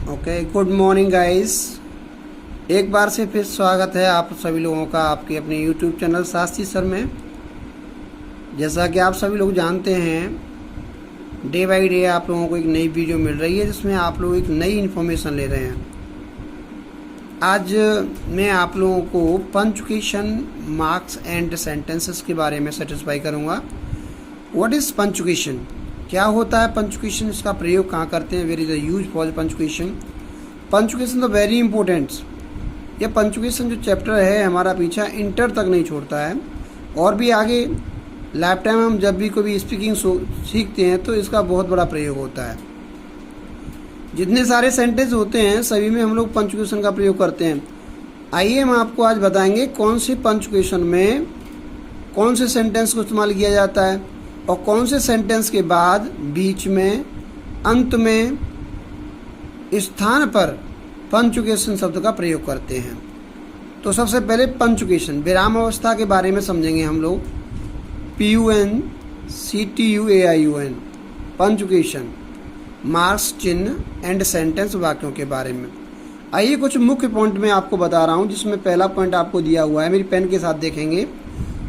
Okay, good morning guys. एक बार से फिर स्वागत है आप सभी लोगों का आपके अपने यूट्यूब चैनल शास्त्री सर में। जैसा कि आप सभी लोग जानते हैं, डे बाय डे आप लोगों को एक नई वीडियो मिल रही है जिसमें आप लोग एक नई इन्फॉर्मेशन ले रहे हैं। आज मैं आप लोगों को पंचुकेशन मार्क्स एंड सेंटेंसेस के बारे में सेटिस्फाई करूँगा। What is punctuation? क्या होता है पंचुकेशन? इसका प्रयोग कहाँ करते हैं? Where is the use for punctuation? Punctuation तो वेरी इंपॉर्टेंट। यह पंचुकेशन जो चैप्टर है हमारा पीछा इंटर तक नहीं छोड़ता है, और भी आगे लाइफ टाइम हम जब भी कोई स्पीकिंग सीखते हैं तो इसका बहुत बड़ा प्रयोग होता है। जितने सारे सेंटेंस होते हैं सभी में हम लोग पंचुकेशन का प्रयोग करते हैं। आइए हम आपको आज बताएंगे कौन से पंचुकेशन में कौन से सेंटेंस को इस्तेमाल किया जाता है और कौन से सेंटेंस के बाद बीच में, अंत में, स्थान पर पंचुकेशन शब्द का प्रयोग करते हैं। तो सबसे पहले पंचुकेशन विराम अवस्था के बारे में समझेंगे हम लोग। PUNCTUAIUN पंचुकेशन, मार्क्स, चिन्ह एंड सेंटेंस वाक्यों के बारे में। आइए कुछ मुख्य पॉइंट मैं आपको बता रहा हूँ, जिसमें पहला पॉइंट आपको दिया हुआ है, मेरी पेन के साथ देखेंगे।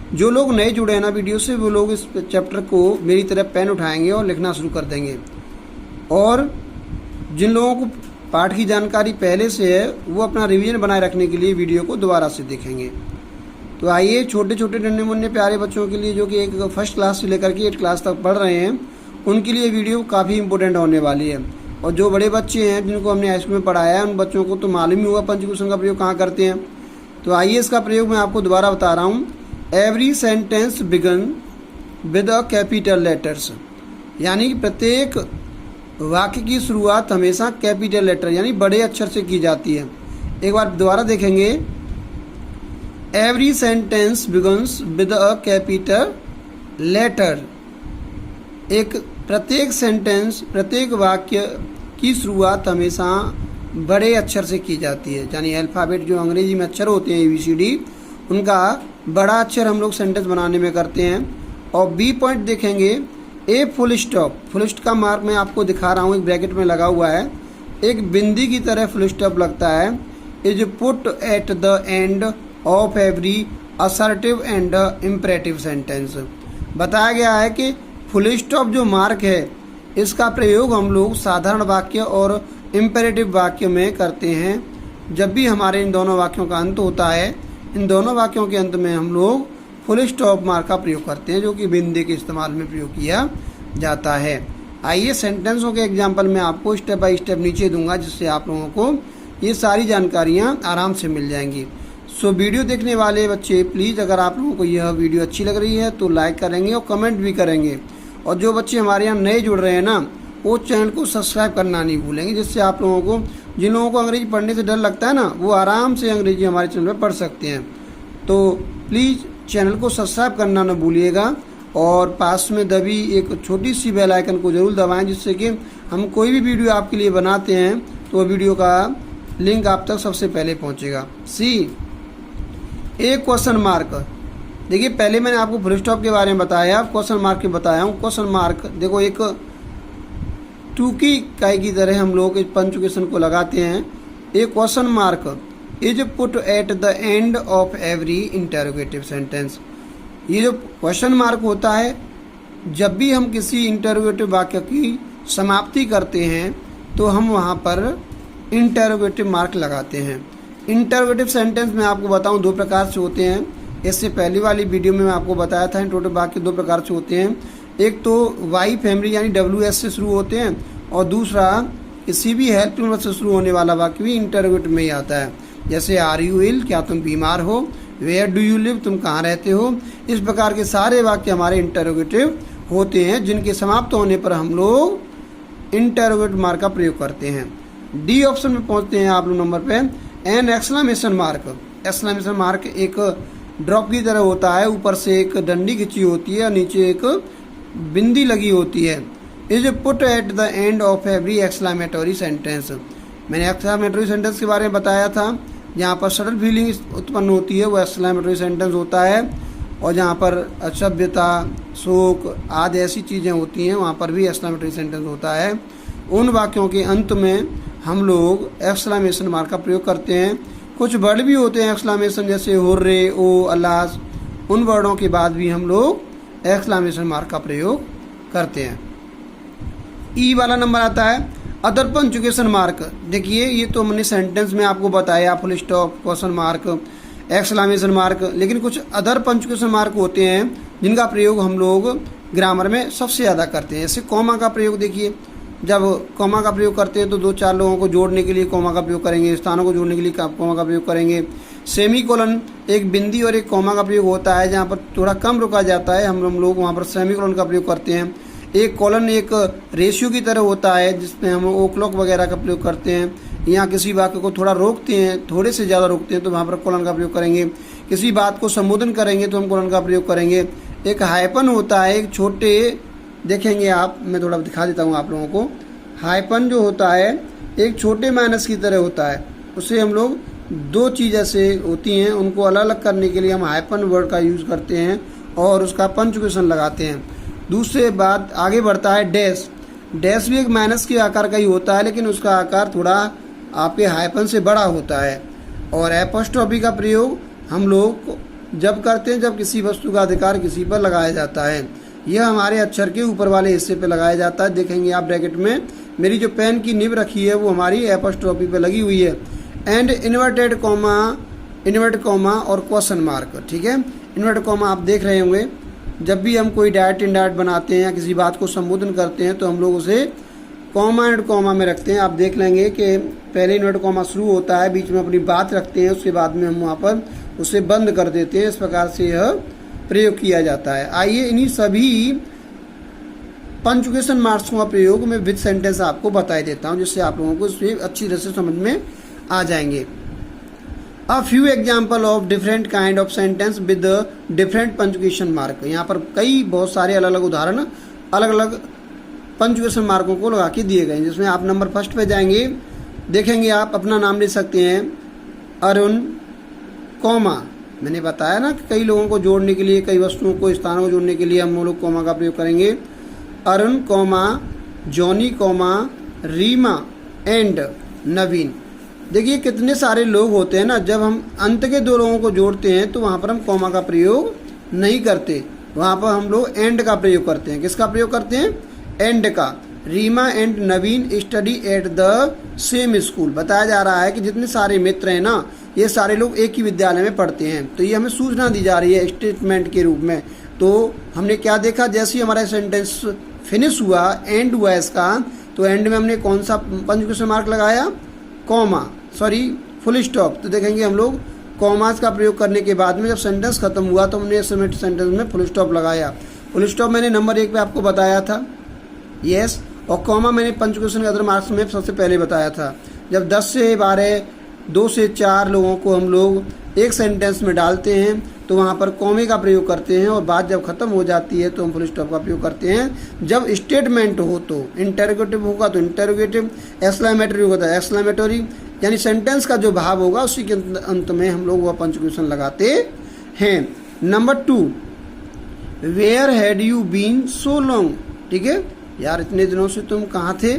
जो लोग नए जुड़े हैं ना वीडियो से, वो लोग इस चैप्टर को मेरी तरह पेन उठाएंगे और लिखना शुरू कर देंगे, और जिन लोगों को पाठ की जानकारी पहले से है वो अपना रिवीजन बनाए रखने के लिए वीडियो को दोबारा से देखेंगे। तो आइए छोटे छोटे नन्हे मुन्ने प्यारे बच्चों के लिए, जो कि एक फर्स्ट क्लास से लेकर के 8 क्लास तक पढ़ रहे हैं, उनके लिए वीडियो काफ़ी इंपॉर्टेंट होने वाली है। और जो बड़े बच्चे हैं जिनको हमने हाई स्कूल में पढ़ाया है, उन बच्चों को तो मालूम ही होगा पंचुकेशन का प्रयोग कहाँ करते हैं। तो आइए इसका प्रयोग मैं आपको दोबारा बता रहा हूँ। Every sentence begin with a capital letters, यानी कि प्रत्येक वाक्य की शुरुआत हमेशा कैपिटल लेटर यानी बड़े अक्षर से की जाती है। एक बार दोबारा देखेंगे। Every sentence begins with a capital letter. प्रत्येक सेंटेंस, प्रत्येक वाक्य की शुरुआत हमेशा बड़े अक्षर से की जाती है, यानी अल्फ़ाबेट जो अंग्रेजी में अक्षर होते हैं ABCD, उनका बड़ा अक्षर हम लोग सेंटेंस बनाने में करते हैं। और बी पॉइंट देखेंगे। A full stop, full stop का मार्क मैं आपको दिखा रहा हूँ, एक ब्रैकेट में लगा हुआ है, एक बिंदी की तरह फुल स्टॉप लगता है। Is put at the end of every assertive and imperative sentence. बताया गया है कि फुल स्टॉप जो मार्क है, इसका प्रयोग हम लोग साधारण वाक्य और इम्परेटिव वाक्य में करते हैं। जब भी हमारे इन दोनों वाक्यों का अंत होता है, इन दोनों वाक्यों के अंत में हम लोग फुल स्टॉप मार्क का प्रयोग करते हैं, जो कि बिंदी के इस्तेमाल में प्रयोग किया जाता है। आइए सेंटेंसों के एग्जाम्पल मैं आपको स्टेप बाय स्टेप नीचे दूंगा, जिससे आप लोगों को ये सारी जानकारियाँ आराम से मिल जाएंगी। सो वीडियो देखने वाले बच्चे प्लीज़, अगर आप लोगों को यह वीडियो अच्छी लग रही है तो लाइक करेंगे और कमेंट भी करेंगे। और जो बच्चे हमारे यहाँ नए जुड़ रहे हैं ना, वो चैनल को सब्सक्राइब करना नहीं भूलेंगे, जिससे आप लोगों को, जिन लोगों को अंग्रेजी पढ़ने से डर लगता है ना, वो आराम से अंग्रेजी हमारे चैनल पर पढ़ सकते हैं। तो प्लीज़ चैनल को सब्सक्राइब करना न भूलिएगा, और पास में दबी एक छोटी सी बेल आइकन को ज़रूर दबाएं, जिससे कि हम कोई भी वीडियो आपके लिए बनाते हैं तो वीडियो का लिंक आप तक सबसे पहले पहुंचेगा। सी ए क्वेश्चन मार्क। देखिए, पहले मैंने आपको फुल स्टॉप के बारे में बताया, क्वेश्चन मार्क के बताया हूँ। क्वेश्चन मार्क देखो, एक टूकी इकाई की तरह हम लोग इस पंचुकेशन को लगाते हैं। A question mark is put at the end of every interrogative sentence. ये जो क्वेश्चन मार्क होता है, जब भी हम किसी इंटरोगेटिव वाक्य की समाप्ति करते हैं तो हम वहाँ पर इंटरोगेटिव मार्क लगाते हैं। इंटरोगेटिव सेंटेंस में आपको बताऊँ 2 प्रकार से होते हैं। इससे पहली वाली वीडियो में मैं आपको बताया था, इंटरोगेटिव वाक्य 2 प्रकार से होते हैं। एक तो वाई फैमिली यानी WS से शुरू होते हैं, और दूसरा किसी भी हेल्पिंग वर्ब से शुरू होने वाला वाक्य भी इंटरोगेटिव में ही आता है। जैसे आर यू इल, क्या तुम बीमार हो, वेयर डू यू लिव, तुम कहाँ रहते हो। इस प्रकार के सारे वाक्य हमारे इंटरोगेटिव होते हैं, जिनके समाप्त होने पर हम लोग इंटरोगेटिव मार्क का प्रयोग करते हैं। डी ऑप्शन में पहुंचते हैं आप लोग नंबर पे। An exclamation mark. Exclamation mark एक ड्रॉप की तरह होता है, ऊपर से एक डंडी खिंची होती है और नीचे एक बिंदी लगी होती है। Is put at the end of every exclamatory sentence. मैंने एक्सक्लेमेटरी सेंटेंस के बारे में बताया था, जहाँ पर सडन फीलिंग उत्पन्न होती है वो एक्सक्लेमेटरी सेंटेंस होता है, और जहाँ पर असभ्यता, शोक आदि ऐसी चीज़ें होती हैं, वहाँ पर भी एक्सक्लेमेटरी सेंटेंस होता है। उन वाक्यों के अंत में हम लोग एक्सक्लेमेशन मार्क का प्रयोग करते हैं। कुछ वर्ड भी होते हैं एक्सक्लेमेशन, जैसे हुर्रे, ओ, अल्लाह, उन वर्डों के बाद भी हम लोग एक्सक्लेमेशन मार्क का प्रयोग करते हैं। ई वाला नंबर आता है अदर पंचुएशन मार्क। देखिए ये तो हमने सेंटेंस में आपको बताया, full stop, question mark, exclamation mark, लेकिन कुछ अदर पंचुएशन मार्क होते हैं जिनका प्रयोग हम लोग ग्रामर में सबसे ज़्यादा करते हैं। जैसे कॉमा का प्रयोग देखिए, जब कॉमा का प्रयोग करते हैं तो दो चार लोगों को जोड़ने के लिए कॉमा का प्रयोग करेंगे, स्थानों को जोड़ने के लिए कॉमा का प्रयोग करेंगे। सेमी कोलन एक बिंदी और एक कॉमा का प्रयोग होता है, जहाँ पर थोड़ा कम रुका जाता है, हम लोग वहाँ पर सेमी कोलन का प्रयोग करते हैं। एक कॉलन एक रेशियो की तरह होता है जिसमें हम ओ क्लॉक वगैरह का प्रयोग करते हैं। यहाँ किसी वाक्य को थोड़ा रोकते हैं, थोड़े से ज़्यादा रोकते हैं तो वहाँ पर कोलन का प्रयोग करेंगे। किसी बात को संबोधन करेंगे तो हम कोलन का प्रयोग करेंगे। एक हाइपन होता है, एक छोटे, देखेंगे आप, मैं थोड़ा दिखा देता हूँ आप लोगों को। हाइपन जो होता है एक छोटे माइनस की तरह होता है, उससे हम लोग दो चीज़ ऐसे होती हैं उनको अलग अलग करने के लिए हम हाइपन वर्ड का यूज़ करते हैं और उसका पंचुएशन लगाते हैं। दूसरे बात आगे बढ़ता है डैश। डैश भी एक माइनस के आकार का ही होता है, लेकिन उसका आकार थोड़ा आपके हाइपन से बड़ा होता है। और एपोस्ट्रोफी का प्रयोग हम लोग जब करते हैं जब किसी वस्तु का अधिकार किसी पर लगाया जाता है। यह हमारे अक्षर के ऊपर वाले हिस्से पे लगाया जाता है। देखेंगे आप ब्रैकेट में मेरी जो पेन की निब रखी है वो हमारी एपोस्ट्रोफी पे लगी हुई है। एंड इन्वर्टेड कॉमा और क्वेश्चन मार्क, ठीक है। इन्वर्टेड कॉमा आप देख रहे होंगे, जब भी हम कोई डायरेक्ट इनडायरेक्ट बनाते हैं या किसी बात को संबोधन करते हैं तो हम लोग उसे कॉमा एंड कॉमा में रखते हैं। आप देख लेंगे कि पहले इन्वर्टेड कॉमा शुरू होता है, बीच में अपनी बात रखते हैं, उसके बाद में हम वहाँ पर उसे बंद कर देते हैं। इस प्रकार से यह प्रयोग किया जाता है। आइए इन्हीं सभी पंचुएशन मार्क्स का प्रयोग मैं विद सेंटेंस आपको बता देता हूँ, जिससे आप लोगों को इससे अच्छी तरह से समझ में आ जाएंगे। A few example of different kind of sentence with the different punctuation mark। यहाँ पर बहुत सारे अलग अलग उदाहरण अलग अलग पंचुएशन मार्कों को लगा के दिए गए, जिसमें आप नंबर फर्स्ट पे जाएंगे, देखेंगे आप अपना नाम ले सकते हैं अरुण, कॉमा, मैंने बताया ना कि कई लोगों को जोड़ने के लिए, कई वस्तुओं को, स्थानों को जोड़ने के लिए हम लोग कॉमा का प्रयोग करेंगे। Arun, comma, Johnny, comma, Reema and Naveen. देखिए कितने सारे लोग होते हैं ना, जब हम अंत के दो लोगों को जोड़ते हैं तो वहाँ पर हम कॉमा का प्रयोग नहीं करते, वहाँ पर हम लोग एंड का प्रयोग करते हैं। किसका प्रयोग करते हैं? एंड का। Reema and Naveen study at the same school. बताया जा रहा है कि जितने सारे मित्र हैं ना, ये सारे लोग एक ही विद्यालय में पढ़ते हैं। तो ये हमें सूचना दी जा रही है स्टेटमेंट के रूप में। तो हमने क्या देखा, जैसे ही हमारा सेंटेंस फिनिश हुआ, एंड हुआ इसका, तो एंड में हमने कौन सा पंचुएशन मार्क लगाया? Full stop. तो देखेंगे हम लोग कॉमास का प्रयोग करने के बाद में जब सेंटेंस खत्म हुआ तो हमने सेंटेंस में फुल स्टॉप लगाया। फुल स्टॉप मैंने नंबर 1 पे आपको बताया था, यस। और कॉमा मैंने पंचुएशन के अदर मार्क्स में सबसे पहले बताया था। जब 10 से 12, 2 से 4 लोगों को हम लोग एक सेंटेंस में डालते हैं तो वहाँ पर कॉमे का प्रयोग करते हैं, और बात जब खत्म हो जाती है तो हम फुल स्टॉप का प्रयोग करते हैं। जब स्टेटमेंट हो तो इंटरोगेटिव होगा तो इंटरोगेटिव, एक्सक्लेमेटरी होगा तो एक्सक्लेमेटरी, यानी सेंटेंस का जो भाव होगा उसी के अंत में हम लोग वह पंचुएशन लगाते हैं। Number 2, where had you been so long. ठीक है यार, इतने दिनों से तुम कहाँ थे?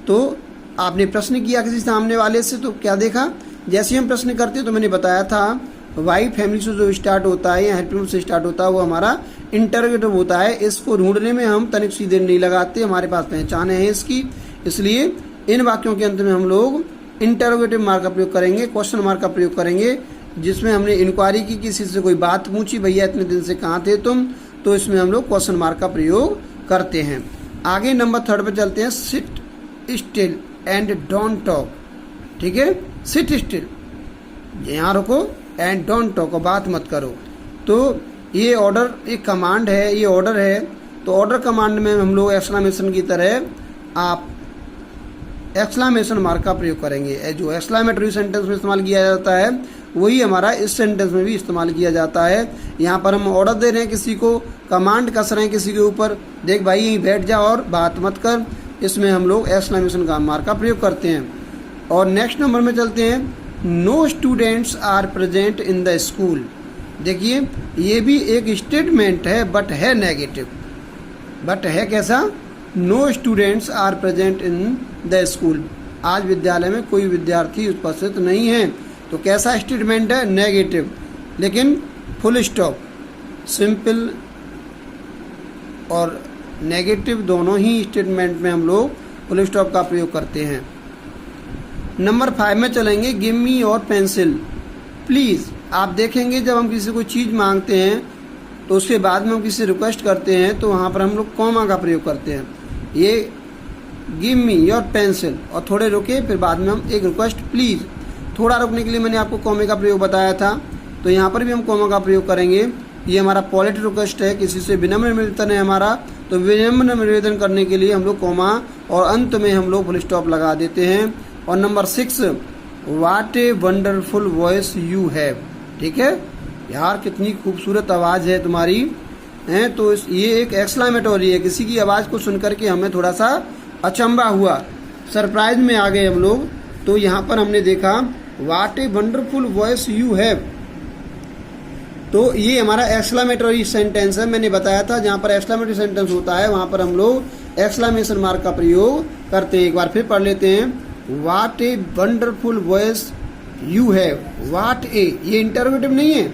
तो आपने प्रश्न किया किसी सामने वाले से, तो क्या देखा, जैसे हम प्रश्न करते तो मैंने बताया था वाई फैमिली से जो स्टार्ट होता है या हेल्पिंग से स्टार्ट होता है वो हमारा इंटरोगेटिव होता है। इसको ढूंढने में हम तनिक सी देर नहीं लगाते, हमारे पास पहचान है इसकी, इसलिए इन वाक्यों के अंत में हम लोग इंटरोगेटिव मार्क का प्रयोग करेंगे, क्वेश्चन मार्क का प्रयोग करेंगे, जिसमें हमने इंक्वायरी की, किसी से कोई बात पूछी, भैया इतने दिन से कहाँ थे तुम, तो इसमें हम लोग क्वेश्चन मार्क का प्रयोग करते हैं। आगे नंबर 3 पे चलते हैं, seat still and don't talk. ठीक है, सिट स्टिल, यहाँ रुको, एंड डोंट टॉक, बात मत करो। तो ये ऑर्डर एक कमांड है, ये ऑर्डर है। तो ऑर्डर कमांड में हम लोग एक्सक्लेमेशन की तरह आप एक्सक्लेमेशन मार्क का प्रयोग करेंगे। जो एक्सक्लेमेटरी सेंटेंस में इस्तेमाल किया जाता है वही हमारा इस सेंटेंस में भी इस्तेमाल किया जाता है। यहाँ पर हम ऑर्डर दे रहे हैं किसी को, कमांड कस रहे हैं किसी के ऊपर, देख भाई यहीं बैठ जा और बात मत कर, इसमें हम लोग एक्सक्लेमेशन का मार्क का प्रयोग करते हैं। और नेक्स्ट नंबर में चलते हैं, no students are present in the school. देखिए ये भी एक स्टेटमेंट है, बट है नेगेटिव। बट है कैसा? No students are present in the school. आज विद्यालय में कोई विद्यार्थी उपस्थित नहीं है। तो कैसा स्टेटमेंट है? नेगेटिव, लेकिन फुल स्टॉप, सिंपल और नेगेटिव दोनों ही स्टेटमेंट में हम लोग फुल स्टॉप का प्रयोग करते हैं। नंबर 5 में चलेंगे, गिव मी और पेंसिल प्लीज़। आप देखेंगे जब हम किसी को चीज़ मांगते हैं तो उसके बाद में हम किसी से रिक्वेस्ट करते हैं तो वहाँ पर हम लोग कॉमा का प्रयोग करते हैं। ये गिव मी योर पेंसिल और थोड़े रुके, फिर बाद में हम एक रिक्वेस्ट प्लीज़। थोड़ा रुकने के लिए मैंने आपको कॉमे का प्रयोग बताया था, तो यहाँ पर भी हम कॉमा का प्रयोग करेंगे। ये हमारा पॉलिट रिक्वेस्ट है, किसी से विनम्र निवेदन है हमारा, तो विनम्र निवेदन करने के लिए हम लोग कॉमा और अंत में हम लोग फुल स्टॉप लगा देते हैं। और number 6, what a wonderful voice you have. ठीक है यार, कितनी खूबसूरत आवाज़ है तुम्हारी हैं। तो ये एक एक्सक्लेमेटरी है, किसी की आवाज़ को सुनकर के हमें थोड़ा सा अचंभा हुआ, सरप्राइज में आ गए हम लोग। तो यहाँ पर हमने देखा what a wonderful voice you have, तो ये हमारा एक्सक्लेमेटरी सेंटेंस है। मैंने बताया था जहाँ पर एक्सक्लेमेटरी सेंटेंस होता है वहाँ पर हम लोग एक्सक्लेमेशन मार्क का प्रयोग करते हैं। एक बार फिर पढ़ लेते हैं, what a wonderful voice you have. What ए, ये इंटरोगेटिव नहीं है,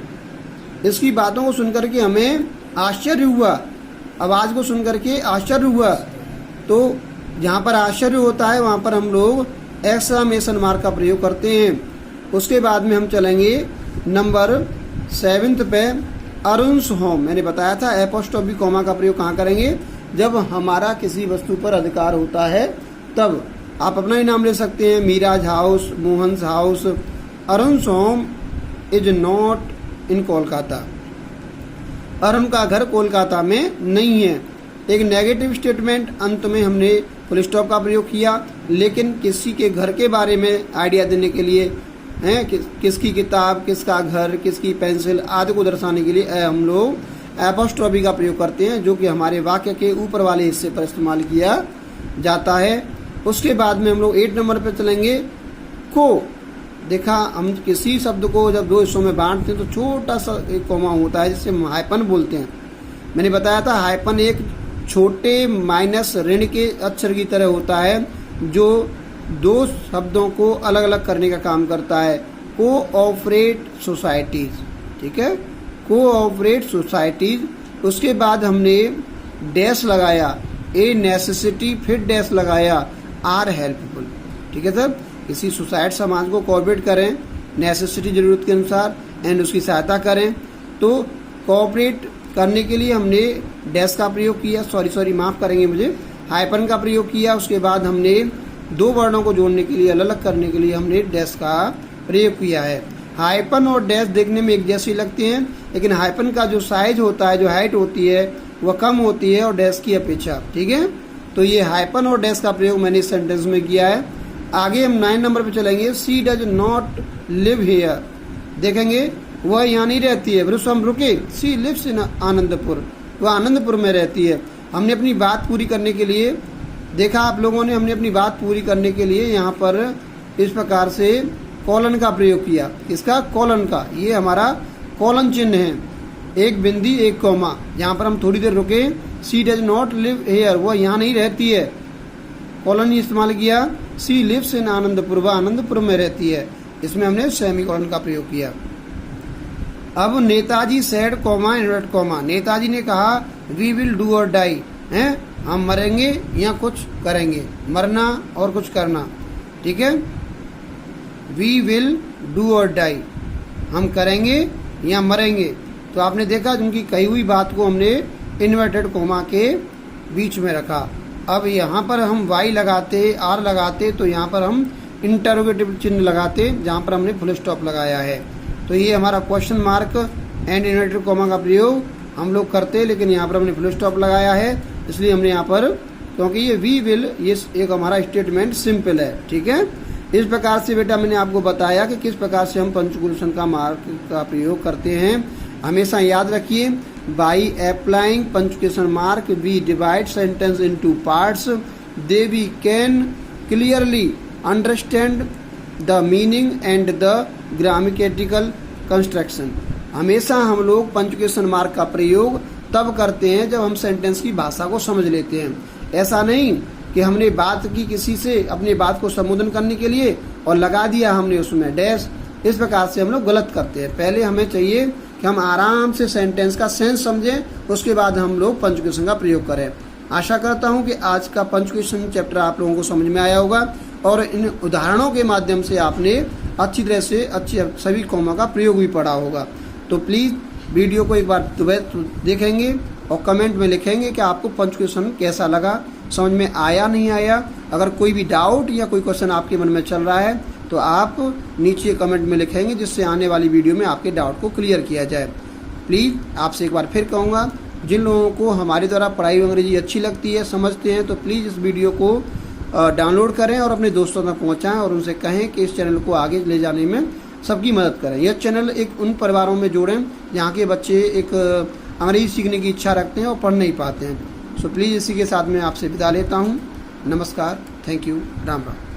इसकी बातों को सुनकर के हमें आश्चर्य हुआ, आवाज़ को सुनकर के आश्चर्य हुआ। तो जहाँ पर आश्चर्य होता है वहाँ पर हम लोग एक्सक्लेमेशन मार्क का प्रयोग करते हैं। उसके बाद में हम चलेंगे नंबर 7 पे, अरुण्स होम। मैंने बताया था एपोस्ट्रोफी कॉमा का प्रयोग कहाँ करेंगे? जब हमारा किसी वस्तु पर अधिकार होता है तब। आप अपना ही नाम ले सकते हैं, Meera's house, Mohan's house. Arun's home is not in Kolkata. Arun का घर कोलकाता में नहीं है। एक नेगेटिव स्टेटमेंट, अंत में हमने फुल स्टॉप का प्रयोग किया, लेकिन किसी के घर के बारे में आइडिया देने के लिए हैं, किसकी किताब, किसका घर, किसकी पेंसिल आदि को दर्शाने के लिए हम लोग एपोस्ट्रोफी का प्रयोग करते हैं, जो कि हमारे वाक्य के ऊपर वाले हिस्से पर इस्तेमाल किया जाता है। उसके बाद में हम लोग 8 नंबर पर चलेंगे, को। देखा, हम किसी शब्द को जब 2 हिस्सों में बांटते हैं तो छोटा सा एक कॉमा होता है जिसे हम हाइपन बोलते हैं। मैंने बताया था हाइपन एक छोटे माइनस ऋण के अक्षर की तरह होता है, जो 2 शब्दों को अलग अलग करने का काम करता है। कोऑपरेट सोसाइटीज, ठीक है, कोऑपरेट सोसाइटीज। उसके बाद हमने डैश लगाया, ए नेसेसिटी, फिर डैश लगाया, आर हेल्पफुल। ठीक है सर, किसी सोसाइटी समाज को कोऑपरेट करें नेसेसिटी जरूरत के अनुसार एंड उसकी सहायता करें। तो कोऑपरेट करने के लिए हमने डैश का प्रयोग किया, सॉरी माफ़ करेंगे मुझे, हाइपन का प्रयोग किया। उसके बाद हमने 2 वर्णों को जोड़ने के लिए, अलग अलग करने के लिए हमने डैश का प्रयोग किया है। हाइपन और डैश देखने में एक जैसी लगते हैं, लेकिन हाइपन का जो साइज होता है, जो हाइट होती है, वह कम होती है और डैश की अपेक्षा। ठीक है, तो ये हाइपन और डैश का प्रयोग मैंने इस सेंटेंस में किया है। आगे हम 9 नंबर पे चलेंगे, सी डज नॉट लिव हियर। देखेंगे वह यहाँ नहीं रहती है, फिर हम रुके, सी लिव्स इन आनंदपुर, वह आनंदपुर में रहती है। हमने अपनी बात पूरी करने के लिए देखा, आप लोगों ने, हमने अपनी बात पूरी करने के लिए यहाँ पर इस प्रकार से कॉलन का प्रयोग किया। इसका कॉलन का, ये हमारा कॉलन चिन्ह है, एक बिंदी एक कॉमा। यहाँ पर हम थोड़ी देर रुके, सी डज नॉट लिव हियर, वह यहाँ नहीं रहती है, कॉलन इस्तेमाल किया। सी लिव्स इन आनंदपुर, वह आनंदपुर में रहती है, इसमें हमने सेमी कॉलन का प्रयोग किया। अब Netaji said comma invert comma, Netaji ने कहा वी विल डू और डाई, हैं, हम मरेंगे या कुछ करेंगे, मरना और कुछ करना। ठीक है, वी विल डू और डाई, हम करेंगे या मरेंगे। तो आपने देखा उनकी कही हुई बात को हमने इन्वर्टेड कॉमा के बीच में रखा। अब यहाँ पर हम वाई लगाते, आर लगाते, तो यहाँ पर हम इंटरोगेटिव चिन्ह लगाते, जहाँ पर हमने फुल स्टॉप लगाया है। तो ये हमारा question mark and inverted comma का प्रयोग हम लोग करते, लेकिन यहाँ पर हमने फुल स्टॉप लगाया है, इसलिए हमने यहाँ पर, क्योंकि ये वी विल, ये एक हमारा स्टेटमेंट सिंपल है। ठीक है, इस प्रकार से बेटा मैंने आपको बताया कि किस प्रकार से हम पंचुएशन का मार्क का प्रयोग करते हैं। हमेशा याद रखिए, by applying punctuation mark we divide sentence into parts, they we can clearly understand the meaning and the grammatical construction. हमेशा हम लोग पंचुएशन मार्क का प्रयोग तब करते हैं जब हम सेंटेंस की भाषा को समझ लेते हैं। ऐसा नहीं कि हमने बात की किसी से अपनी बात को संबोधन करने के लिए और लगा दिया हमने उसमें डैश। इस प्रकार से हम लोग गलत करते हैं। पहले हमें चाहिए कि हम आराम से सेंटेंस का सेंस समझें, उसके बाद हम लोग पंचुएशन का प्रयोग करें। आशा करता हूं कि आज का पंचुएशन चैप्टर आप लोगों को समझ में आया होगा और इन उदाहरणों के माध्यम से आपने अच्छी तरह से सभी कॉमा का प्रयोग भी पढ़ा होगा। तो प्लीज़ वीडियो को एक बार देखेंगे और कमेंट में लिखेंगे कि आपको पंचुएशन कैसा लगा, समझ में आया नहीं आया। अगर कोई भी डाउट या कोई क्वेश्चन आपके मन में चल रहा है तो आप नीचे कमेंट में लिखेंगे, जिससे आने वाली वीडियो में आपके डाउट को क्लियर किया जाए। प्लीज़ आपसे एक बार फिर कहूँगा, जिन लोगों को हमारे द्वारा पढ़ाई हुई अंग्रेजी अच्छी लगती है, समझते हैं, तो प्लीज़ इस वीडियो को डाउनलोड करें और अपने दोस्तों तक पहुँचाएँ और उनसे कहें कि इस चैनल को आगे ले जाने में सबकी मदद करें। यह चैनल एक उन परिवारों में जोड़ें जहाँ के बच्चे एक अंग्रेजी सीखने की इच्छा रखते हैं और पढ़ नहीं पाते हैं। सो प्लीज़ इसी के साथ मैं आपसे विदा लेता हूँ। नमस्कार, थैंक यू, राम राम।